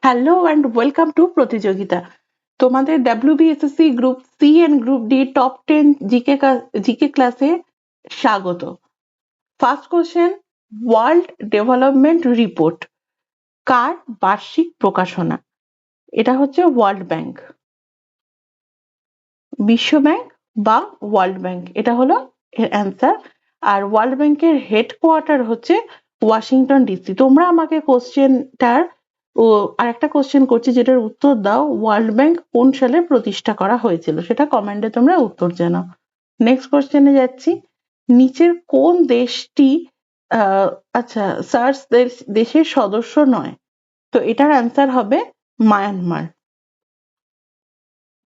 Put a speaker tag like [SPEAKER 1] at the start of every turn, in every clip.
[SPEAKER 1] Hello and welcome to প্রতিযোগিতা। তোমাদের WBSSC group C and group D top 10 GK ক্লাসে স্বাগত। First question, world development report কার বার্ষিক প্রকাশনা? এটা হচ্ছে ওয়ার্ল্ড ব্যাংক, বিশ্ব ব্যাংক বা ওয়ার্ল্ড ব্যাংক, এটা হলো এর অ্যান্সার। আর ওয়ার্ল্ড ব্যাংকের হেডকোয়ার্টার হচ্ছে ওয়াশিংটন ডিসি। তোমরা আমাকে কোশ্চেনটার আরেকটা কোশ্চেন করছি যেটার উত্তর দাও, ওয়ার্ল্ড ব্যাংক কোন সালে প্রতিষ্ঠা করা হয়েছিল, সেটা কমেন্টে তোমরা উত্তর জানাও। নেক্সট কোশ্চেনে যাচ্ছি, নিচের কোন দেশটি আচ্ছা সার্স দেশের সদস্য নয়? তো এটার অ্যান্সার হবে মায়ানমার।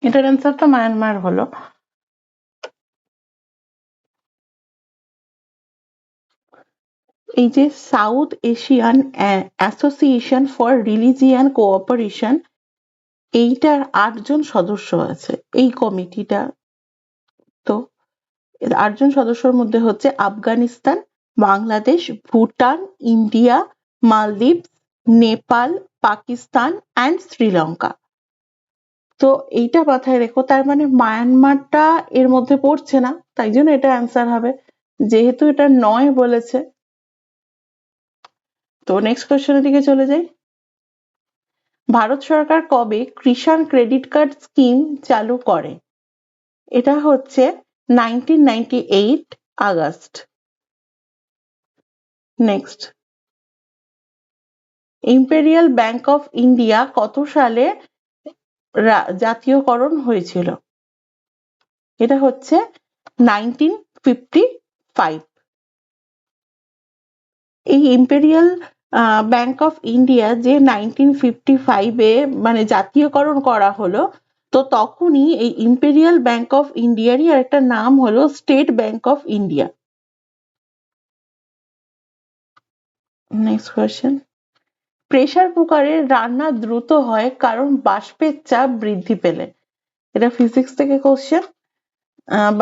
[SPEAKER 1] এটার অ্যান্সার তো মায়ানমার হলো। এই যে south Asian association for religion cooperation, এইটার 8 জন সদস্য আছে এই কমিটিটা। তো 8 জন সদস্যর মধ্যে হচ্ছে আফগানিস্তান, বাংলাদেশ, ভুটান, ইন্ডিয়া, মালদ্বীপ, নেপাল, পাকিস্তান অ্যান্ড শ্রীলঙ্কা। তো এইটা মাথায় রেখো, তার মানে মায়ানমারটা এর মধ্যে পড়ছে না, তাই জন্য এটা অ্যান্সার হবে, যেহেতু এটা নয় বলেছে। তো নেক্সট কোশ্চেনের দিকে চলে যাই। ভারত সরকার কবে কিষাণ ক্রেডিট কার্ড স্কিম চালু করে? এটা হচ্ছে 1998 August. Next, imperial bank of India কত সালে জাতীয়করণ হয়েছিল? এটা হচ্ছে 1955। এই ইম্পেরিয়াল ব্যাংক অফ ইন্ডিয়া যে 1955-এ মানে জাতীয়করণ করা হলো, তো তখনই এই ইম্পেরিয়াল ব্যাংক অফ ইন্ডিয়ারই আরেকটা নাম হলো state bank of India. Next question, pressure কুকারে রান্না দ্রুত হয় কারণ বাষ্পের চাপ বৃদ্ধি পেলে। এটা ফিজিক্স থেকে কোশ্চেন।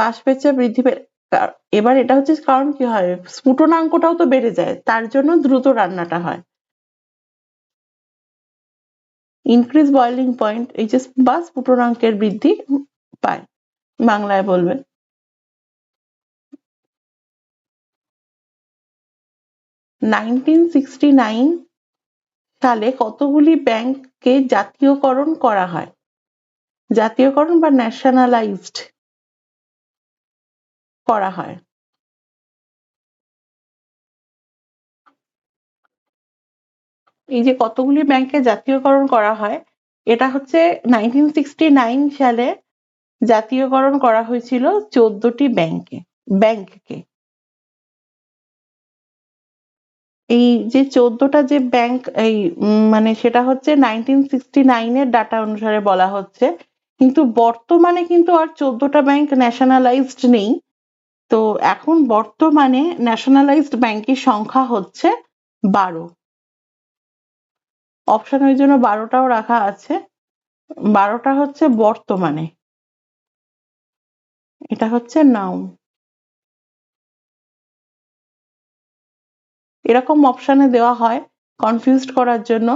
[SPEAKER 1] বাষ্পের চাপ বৃদ্ধি পেলে, এবার এটা হচ্ছে কারণ কি হয়, স্ফুটনাঙ্কটাও তো বেড়ে যায়, তার জন্য দ্রুত রান্নাটা হয়। ইনক্রিজ বয়লিং পয়েন্ট, এই যে বা স্ফুটনাঙ্কের বৃদ্ধি পায়, বাংলায় বলবে। নাইনটিন 69 সালে কতগুলি ব্যাংককে জাতীয়করণ করা হয়? জাতীয়করণ বা ন্যাশনালাইজড করা হয়। এই যে কতগুলি ব্যাংকে জাতীয়করণ করা হয়, এটা হচ্ছে 1969 সালে জাতীয়করণ করা হয়েছিল 14টি ব্যাংককে। এই যে 14টা যে ব্যাংক, এই মানে সেটা হচ্ছে 1969-এর ডাটা অনুসারে বলা হচ্ছে, কিন্তু বর্তমানে কিন্তু আর 14টা ব্যাংক ন্যাশনালাইজড নেই। তো এখন বর্তমানে ন্যাশনালাইজড ব্যাংকের সংখ্যা হচ্ছে 12। অপশন ওই জন্য 12টাও রাখা আছে, 12টা হচ্ছে বর্তমানে, এটা হচ্ছে নাউন। এরকম অপশনে দেওয়া হয় কনফিউজড করার জন্য।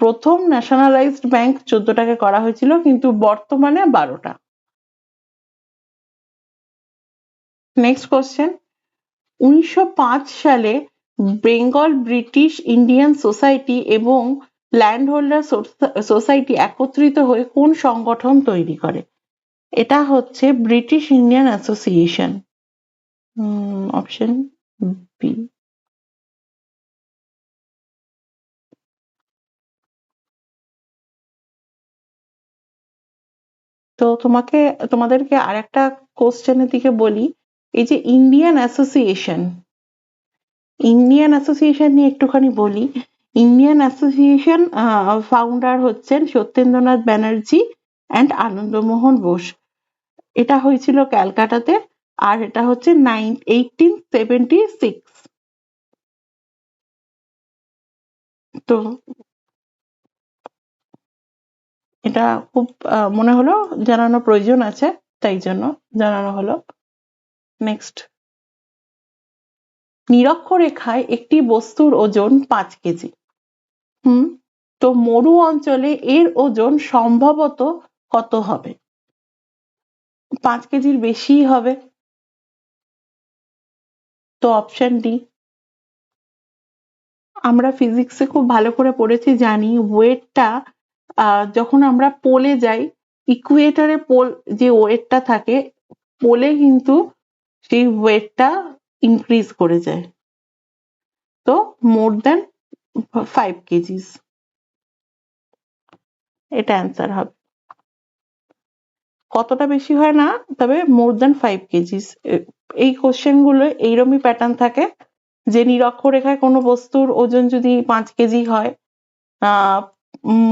[SPEAKER 1] প্রথম ন্যাশনালাইজড ব্যাংক 14টাকে করা হয়েছিল, কিন্তু বর্তমানে 12টা। নেক্সট কোশ্চেন, 1905 সালে বেঙ্গল ব্রিটিশ ইন্ডিয়ান সোসাইটি এবং ল্যান্ড হোল্ডার সোসাইটি একত্রিত হয়ে কোন সংগঠন তৈরি করে? এটা হচ্ছে British Indian association. Option B. তো তোমাদেরকে আরেকটা কোশ্চেনের দিকে বলি, এই যে ইন্ডিয়ান অ্যাসোসিয়েশন নিয়ে একটুখানি বলি। ইন্ডিয়ান অ্যাসোসিয়েশন ফাউন্ডার হচ্ছেন সত্যেন্দ্রনাথ ব্যানার্জি অ্যান্ড আনন্দমোহন বোস। এটা হয়েছিল ক্যালকাটাতে, আর এটা হচ্ছে 1876। তো এটা খুব মনে হলো জানানো প্রয়োজন আছে, তাই জন্য জানানো হলো। নেক্সট, নিরক্ষরেখায় একটি বস্তুর ওজন 5 কেজি। তো মরু অঞ্চলে এর ওজন সম্ভবত কত হবে? 5 কেজির বেশিই হবে। তো অপশন ডি। আমরা ফিজিক্সে খুব ভালো করে পড়েছি, জানি ওয়েটটা যখন আমরা পোলে যাই, ইকুয়েটরে পোল যে ওয়েটটা থাকে, পোলে কিন্তু সেই ওয়েটটা ইনক্রিজ করে যায়। তো মোর দ্যান 5 কেজিস, এটা অ্যান্সার হবে। কতটা বেশি হয় না, তবে মোর দ্যান 5 কেজিস। এই কোশ্চেন গুলো এইরকমই প্যাটার্ন থাকে যে নিরক্ষরেখায় কোনো বস্তুর ওজন যদি 5 কেজি হয়,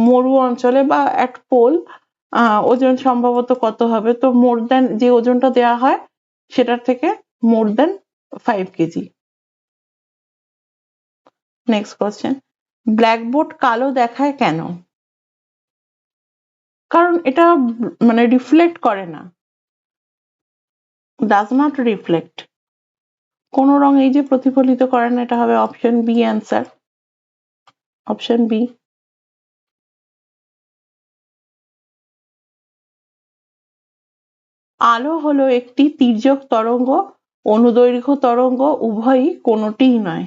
[SPEAKER 1] মরু অঞ্চলে বা অ্যাট পোল ওজন সম্ভবত কত হবে? তো মোর দ্যান যে ওজনটা দেওয়া হয় সেটার থেকে more than 5 KG. Next question, blackboard কালো দেখায় কেন? কারণ এটা মানে রিফ্লেক্ট করে না, ডাজ নট রিফ্লেক্ট। কোন রং এই যে প্রতিফলিত করে না, এটা হবে option B answer, option B. আলো হলো একটি তির্যক তরঙ্গ, অনুদৈর্ঘ্য তরঙ্গ, উভয়ই কোনটিই নয়।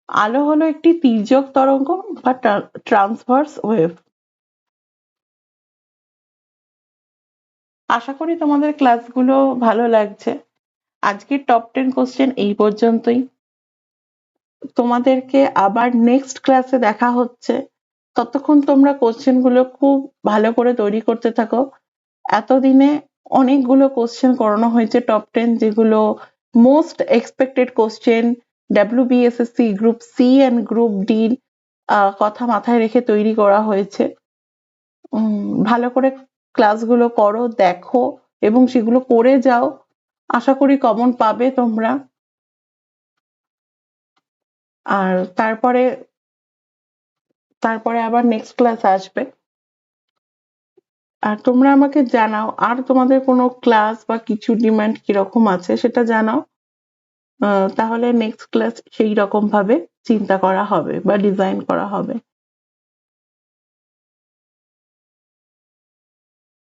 [SPEAKER 1] আলো হলো একটি তির্যক তরঙ্গ বা ট্রান্সভার্স ওয়েভ। আশা করি তোমাদের ক্লাসগুলো ভালো লাগছে। আজকের টপ 10 কোশ্চেন এই পর্যন্তই। তোমাদেরকে আবার নেক্সট ক্লাসে দেখা হচ্ছে। ততক্ষণ তোমরা কোশ্চেনগুলো খুব ভালো করে তৈরি করতে থাকো। এতদিনে অনেকগুলো কোশ্চেন করানো হয়েছে টপ 10, যেগুলো most expected question WBSSC group C and group D কথা মাথায় রেখে তৈরি করা হয়েছে। ভালো করে ক্লাসগুলো করো, দেখো এবং সেগুলো করে যাও। আশা করি কমন পাবে তোমরা। আর তারপরে আবার নেক্সট ক্লাস আসবে। আর তোমরা আমাকে জানাও আর তোমাদের কোনো ক্লাস বা কিছু ডিমান্ড কিরকম আছে সেটা জানাও। তাহলে নেক্সট ক্লাস সেই রকম ভাবে চিন্তা করা হবে বা ডিজাইন করা হবে।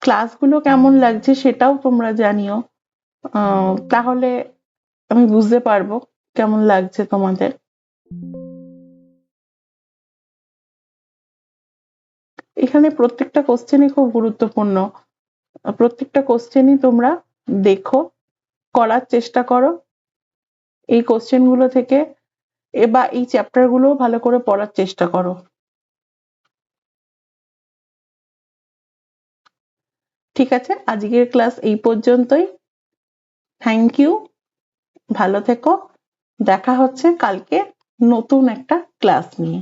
[SPEAKER 1] ক্লাসগুলো কেমন লাগছে সেটাও তোমরা জানিও, তাহলে আমি বুঝতে পারবো কেমন লাগছে তোমাদের। এখানে প্রত্যেকটা কোশ্চেনই খুব গুরুত্বপূর্ণ। প্রত্যেকটা কোশ্চেনই তোমরা দেখো, করার চেষ্টা করো। এই কোশ্চেনগুলো থেকে বা এই চ্যাপ্টারগুলো ভালো করে পড়ার চেষ্টা করো। ঠিক আছে, আজকের ক্লাস এই পর্যন্তই। থ্যাংক ইউ, ভালো থেকো। দেখা হচ্ছে কালকে নতুন একটা ক্লাস নিয়ে।